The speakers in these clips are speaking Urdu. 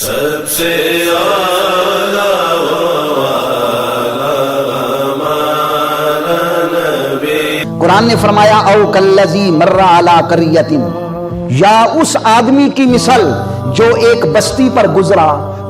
سب سے اعلیٰ قرآن نے فرمایا او کلذی مر علی قریۃ، یا اس آدمی کی مثل جو ایک بستی پر گزرا،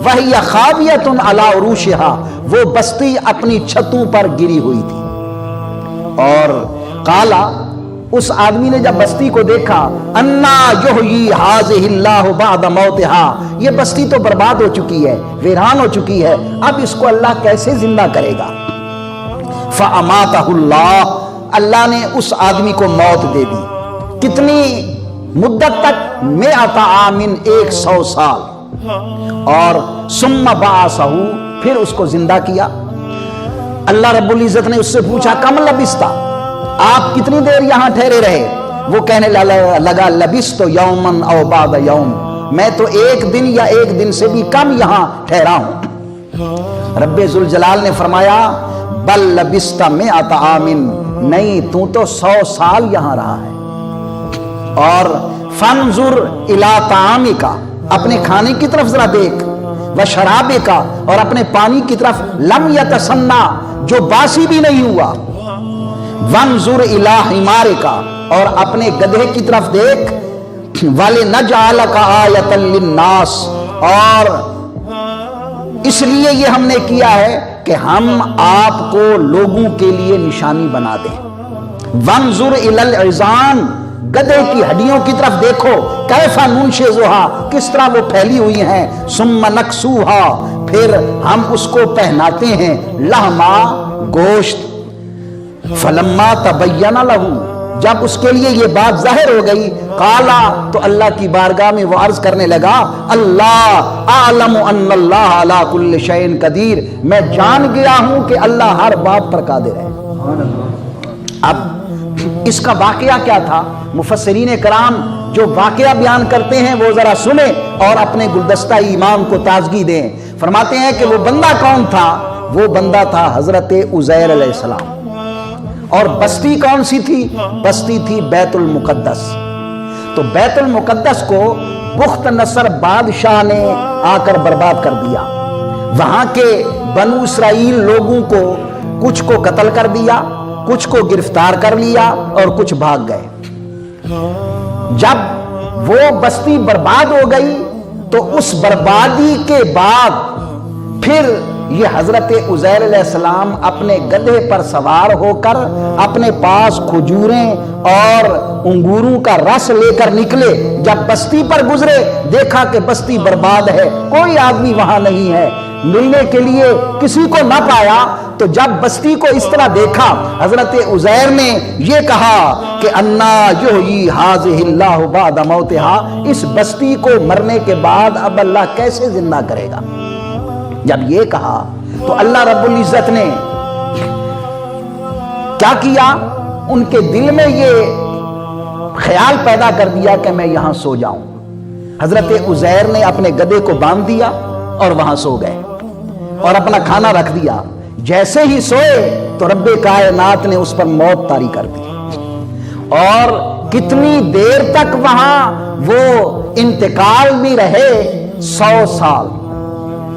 وہی خاویۃ علی عروشہا، وہ بستی اپنی چھتوں پر گری ہوئی تھی۔ اور قالا، اس آدمی نے جب بستی کو دیکھا، انا یحیی ھذہ اللہ بعد موتہا، یہ بستی تو برباد ہو چکی ہے، ویران ہو چکی ہے، اب اس کو اللہ کیسے زندہ کرے گا؟ فاماتہ اللہ، اللہ نے اس آدمی کو موت دے دی۔ کتنی مدت تک؟ 100 عام، 100 سال۔ اور ثم بعثہ، پھر اس کو زندہ کیا۔ اللہ رب العزت نے اس سے پوچھا کم لبثت، آپ کتنی دیر یہاں ٹھہرے رہے؟ وہ کہنے لگا لبثت یوما او بعد یوم، میں تو ایک دن یا ایک دن سے بھی کم یہاں ٹھہرا ہوں۔ رب ذوالجلال نے فرمایا بل لبثت 100 عام، نہیں تو 100 سال یہاں رہا ہے۔ اور فانظر الی طعامک، اپنے کھانے کی طرف ذرا دیکھ، وشرابک، اور اپنے پانی کی طرف، لم یتسنہ، جو باسی بھی نہیں ہوا، وانظر الی حمارک، اور اپنے گدھے کی طرف دیکھ، وَلِنَجْعَلَكَ آیَةً لِلنَّاسِ، اور اس لیے یہ ہم نے کیا ہے کہ ہم آپ کو لوگوں کے لیے نشانی بنا دیں۔ وانظر الی العظام، گدھے کی ہڈیوں کی طرف دیکھو، کیف ننشزھا، کس طرح وہ پھیلی ہوئی ہیں، ثم نکسوھا، پھر ہم اس کو پہناتے ہیں، لحما، گوشت۔ فلما تبین لہ، جب اس کے لیے یہ بات ظاہر ہو گئی، قالا، تو اللہ کی بارگاہ میں وہ عرض کرنے لگا اللہ اعلم ان اللہ علی کل شیء قدیر، میں جان گیا ہوں کہ اللہ ہر بات پر قادر ہے۔ اب اس کا واقعہ کیا تھا؟ مفسرین کرام جو واقعہ بیان کرتے ہیں وہ ذرا سنیں اور اپنے گلدستہ ایمان کو تازگی دیں۔ فرماتے ہیں کہ وہ بندہ کون تھا؟ وہ بندہ تھا حضرت عزیر علیہ السلام۔ اور بستی کون سی تھی؟ بستی تھی بیت المقدس۔ تو بیت المقدس کو بخت نصر بادشاہ نے آ کر برباد کر دیا۔ وہاں کے بنو اسرائیل لوگوں کو کچھ کو قتل کر دیا، کچھ کو گرفتار کر لیا، اور کچھ بھاگ گئے۔ جب وہ بستی برباد ہو گئی تو اس بربادی کے بعد پھر یہ حضرت عزیر علیہ السلام اپنے گدھے پر سوار ہو کر اپنے پاس کھجوریں اور انگوروں کا رس لے کر نکلے۔ جب بستی پر گزرے دیکھا کہ بستی برباد ہے، کوئی آدمی وہاں نہیں ہے، ملنے کے لیے کسی کو نہ پایا۔ تو جب بستی کو اس طرح دیکھا، حضرت عزیر نے یہ کہا کہ انا یحیی ھذہ اللہ بعد موتہا، اس بستی کو مرنے کے بعد اب اللہ کیسے زندہ کرے گا؟ جب یہ کہا تو اللہ رب العزت نے کیا کیا؟ ان کے دل میں یہ خیال پیدا کر دیا کہ میں یہاں سو جاؤں۔ حضرت عزیر نے اپنے گدھے کو باندھ دیا اور وہاں سو گئے اور اپنا کھانا رکھ دیا۔ جیسے ہی سوئے تو رب کائنات نے اس پر موت طاری کر دی، اور کتنی دیر تک وہاں وہ انتقال میں رہے؟ 100 سال۔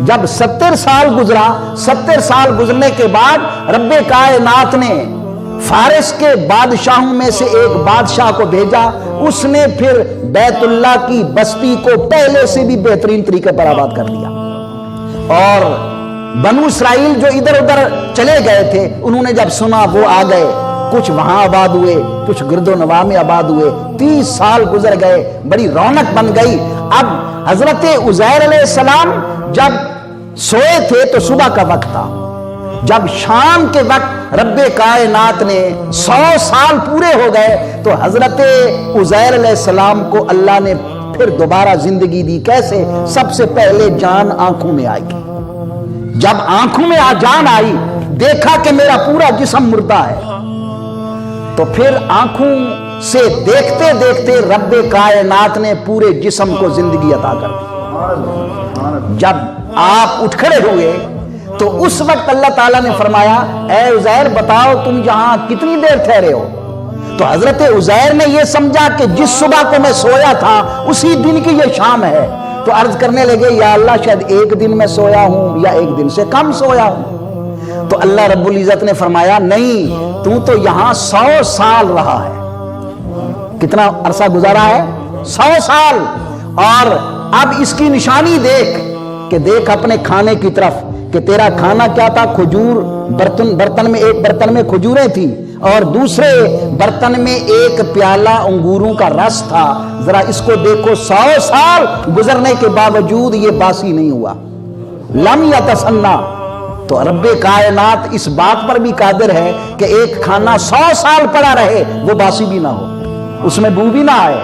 جب 70 سال گزرا، 70 سال گزرنے کے بعد رب کائنات نے فارس کے بادشاہوں میں سے ایک بادشاہ کو بھیجا، اس نے پھر بیت اللہ کی بستی کو پہلے سے بھی بہترین طریقے پر آباد کر دیا۔ اور بنو اسرائیل جو ادھر ادھر چلے گئے تھے، انہوں نے جب سنا وہ آ گئے، کچھ وہاں آباد ہوئے، کچھ گرد و نواح میں آباد ہوئے۔ 30 سال گزر گئے، بڑی رونق بن گئی۔ اب حضرت عزیر علیہ السلام جب سوئے تھے تو صبح کا وقت تھا، جب شام کے وقت رب کائنات نے 100 سال پورے ہو گئے تو حضرت عزیر علیہ السلام کو اللہ نے پھر دوبارہ زندگی دی۔ کیسے؟ سب سے پہلے جان آنکھوں میں آئی۔ جب آنکھوں میں جان آئی، دیکھا کہ میرا پورا جسم مردہ ہے، تو پھر آنکھوں سے دیکھتے دیکھتے رب کائنات نے پورے جسم کو زندگی عطا کر دی۔ جب آپ اٹھ کھڑے ہوئے تو اس وقت اللہ تعالیٰ نے فرمایا اے عزیر بتاؤ تم یہاں کتنی دیر ٹھہرے ہو؟ تو حضرت عزیر نے یہ سمجھا کہ جس صبح کو میں سویا تھا اسی دن کی یہ شام ہے، تو عرض کرنے لگے یا اللہ شاید ایک دن میں سویا ہوں یا ایک دن سے کم سویا ہوں. تو اللہ رب العزت نے فرمایا نہیں، تو یہاں 100 سال رہا ہے. کتنا عرصہ گزارا ہے؟ 100 سال. اور اب اس کی نشانی دیکھ کہ دیکھ اپنے کھانے کی طرف کہ تیرا کھانا کیا تھا؟ کھجور. برتن میں، ایک برتن میں کھجوریں تھی اور دوسرے برتن میں ایک پیالہ انگوروں کا رس تھا. ذرا اس کو دیکھو، 100 سال گزرنے کے باوجود یہ باسی نہیں ہوا. لم یتسنہ. تو رب کائنات اس بات پر بھی قادر ہے کہ ایک کھانا 100 سال پڑا رہے، وہ باسی بھی نہ ہو، اس میں بو بھی نہ آئے.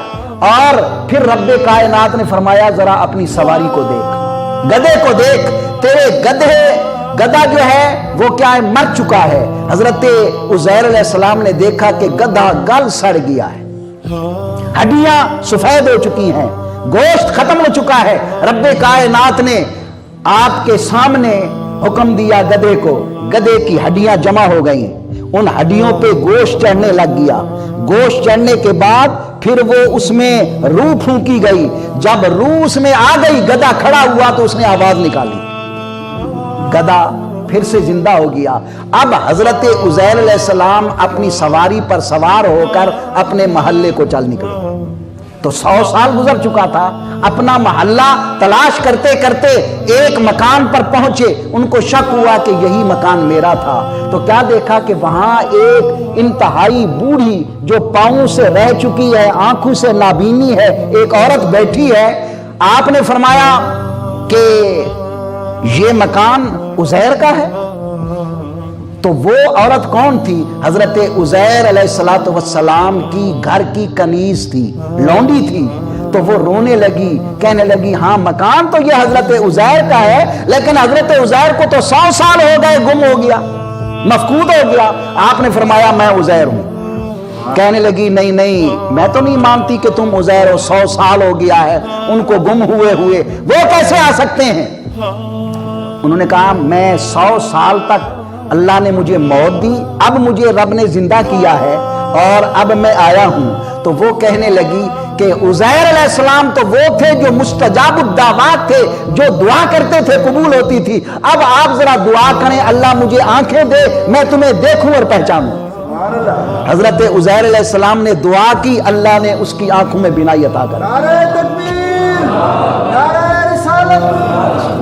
اور پھر رب کائنات نے فرمایا ذرا اپنی سواری کو دیکھ، گدھے کو دیکھ. تیرے گدھا جو ہے وہ کیا ہے؟ مر چکا ہے. حضرت عزیر علیہ السلام نے دیکھا کہ گدھا گل سڑ گیا ہے، ہڈیاں سفید ہو چکی ہیں، گوشت ختم ہو چکا ہے. رب کائنات نے آپ کے سامنے حکم دیا گدھے کو، گدھے کی ہڈیاں جمع ہو گئیں، ان ہڈیوں پہ گوشت چڑھنے لگ گیا. گوشت چڑھنے کے بعد پھر وہ اس میں روح پھونکی گئی. جب روح اس میں آ گئی، گدھا کھڑا ہوا تو اس نے آواز نکالی، گدھا پھر سے زندہ ہو گیا. اب حضرت عزیر علیہ السلام اپنی سواری پر سوار ہو کر اپنے محلے کو چل نکلے. تو 100 سال گزر چکا تھا. اپنا محلہ تلاش کرتے کرتے ایک مکان پر پہنچے. ان کو شک ہوا کہ یہی مکان میرا تھا. تو کیا دیکھا کہ وہاں ایک انتہائی بوڑھی جو پاؤں سے رہ چکی ہے، آنکھوں سے نابینی ہے، ایک عورت بیٹھی ہے. آپ نے فرمایا کہ یہ مکان عزیر کا ہے. تو وہ عورت کون تھی؟ حضرت عزیر علیہ السلام کی گھر کی کنیز تھی، لونڈی تھی. تو وہ رونے لگی، کہنے لگی ہاں مکان تو یہ حضرت عزیر کا ہے، لیکن حضرت عزیر کو تو 100 سال ہو گئے، گم ہو گیا، مفقود ہو گیا. آپ نے فرمایا میں عزیر ہوں. کہنے لگی نہیں نہیں، میں تو نہیں مانتی کہ تم عزیر ہو، 100 سال ہو گیا ہے ان کو گم ہوئے وہ کیسے آ سکتے ہیں؟ انہوں نے کہا میں 100 سال تک اللہ نے مجھے موت دی، اب مجھے رب نے زندہ کیا ہے اور اب میں آیا ہوں. تو وہ کہنے لگی کہ عزیر علیہ السلام تو وہ تھے جو مستجاب الدعوات تھے، جو دعا کرتے تھے قبول ہوتی تھی. اب آپ ذرا دعا کریں اللہ مجھے آنکھیں دے، میں تمہیں دیکھوں اور پہچانوں. حضرت عزیر علیہ السلام نے دعا کی، اللہ نے اس کی آنکھوں میں بینائی عطا کر. نعرہ تکبیر، نعرہ رسالت،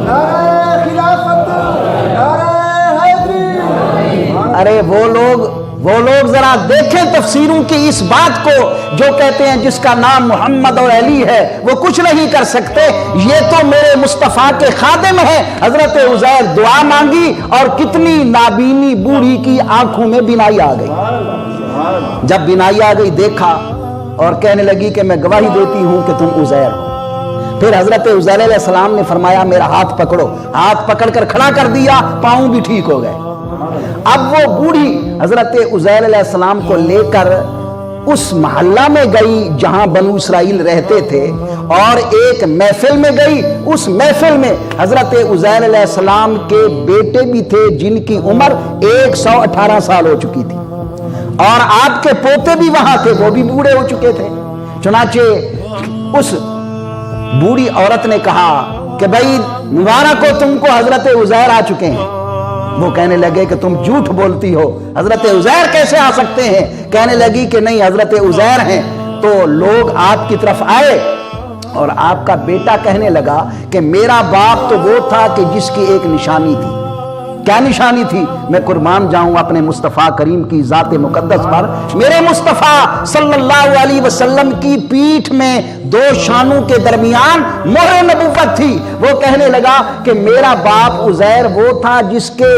نعرہ خلافت، نعرہ حیدری. ارے وہ لوگ ذرا دیکھیں تفسیروں کی اس بات کو جو کہتے ہیں جس کا نام محمد اور علی ہے وہ کچھ نہیں کر سکتے، یہ تو میرے مصطفیٰ کے خادم ہیں. حضرت عزیر دعا مانگی اور کتنی نابینی بوڑھی کی آنکھوں میں بینائی آ گئی. جب بینائی آ گئی دیکھا اور کہنے لگی کہ میں گواہی دیتی ہوں کہ تم عزیر ہو. پھر حضرت عزیر علیہ السلام نے فرمایا میرا ہاتھ پکڑو. ہاتھ پکڑ کر کھڑا کر دیا، پاؤں بھی ٹھیک ہو گئے. اب وہ بوڑھی حضرت عزیر علیہ السلام کو لے کر اس محلہ میں گئی جہاں بنو اسرائیل رہتے تھے اور ایک محفل میں گئی. اس محفل میں حضرت عزیر علیہ السلام کے بیٹے بھی تھے جن کی عمر 118 سال ہو چکی تھی اور آپ کے پوتے بھی وہاں تھے، وہ بھی بوڑھے ہو چکے تھے. چنانچہ اس بوڑھی عورت نے کہا کہ بھائی مبارک ہو تم کو، حضرت عزیر آ چکے ہیں. وہ کہنے لگے کہ تم جھوٹ بولتی ہو، حضرت عزیر کیسے آ سکتے ہیں؟ کہنے لگی کہ نہیں حضرت عزیر ہیں. تو لوگ آپ کی طرف آئے اور آپ کا بیٹا کہنے لگا کہ میرا باپ تو وہ تھا کہ جس کی ایک نشانی تھی. کیا نشانی تھی؟ میں قربان جاؤں اپنے مصطفیٰ کریم کی ذات مقدس پر. میرے مصطفیٰ صلی اللہ علیہ وسلم کی پیٹھ میں 2 شانوں کے درمیان مہر نبوت تھی. وہ کہنے لگا کہ میرا باپ عزیر وہ تھا جس کے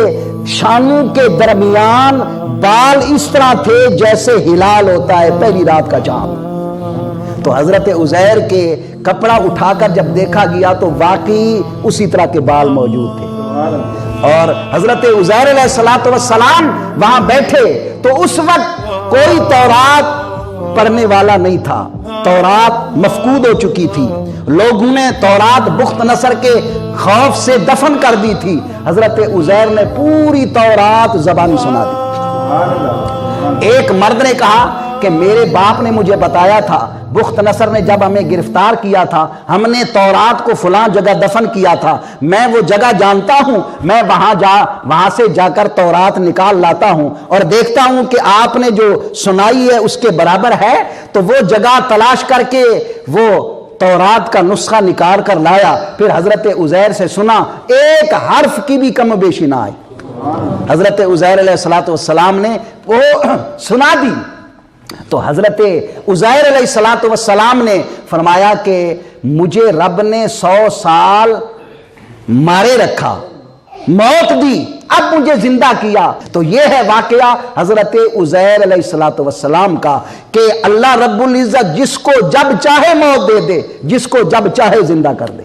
شانوں کے درمیان بال اس طرح تھے جیسے ہلال ہوتا ہے پہلی رات کا چاند. تو حضرت عزیر کے کپڑا اٹھا کر جب دیکھا گیا تو واقعی اسی طرح کے بال موجود تھے. اور حضرت عزیر علیہ السلام وہاں بیٹھے تو اس وقت کوئی تورات پڑھنے والا نہیں تھا. تورات مفقود ہو چکی تھی، لوگوں نے تورات بخت نصر کے خوف سے دفن کر دی تھی. حضرت عزیر نے پوری تورات زبانی سنا دی. ایک مرد نے کہا کہ میرے باپ نے مجھے بتایا تھا بخت نصر نے جب ہمیں گرفتار کیا تھا، ہم نے تورات کو فلاں جگہ دفن کیا تھا، میں وہ جگہ جانتا ہوں، میں وہاں سے جا کر تورات نکال لاتا ہوں اور دیکھتا ہوں کہ آپ نے جو سنائی ہے اس کے برابر ہے، تو وہ جگہ تلاش کر کے وہ تورات کا نسخہ نکال کر لایا، پھر حضرت عزیر سے سنا، ایک حرف کی بھی کم بیشی نہ آئی۔ حضرت عزیر علیہ السلام نے وہ سنا دی، تو حضرت عزیر علیہ السلام نے فرمایا کہ مجھے رب نے 100 سال مارے رکھا، موت دی، اب مجھے زندہ کیا۔ تو یہ ہے واقعہ حضرت عزیر علیہ السلام کا کہ اللہ رب العزت جس کو جب چاہے موت دے دے، جس کو جب چاہے زندہ کر دے۔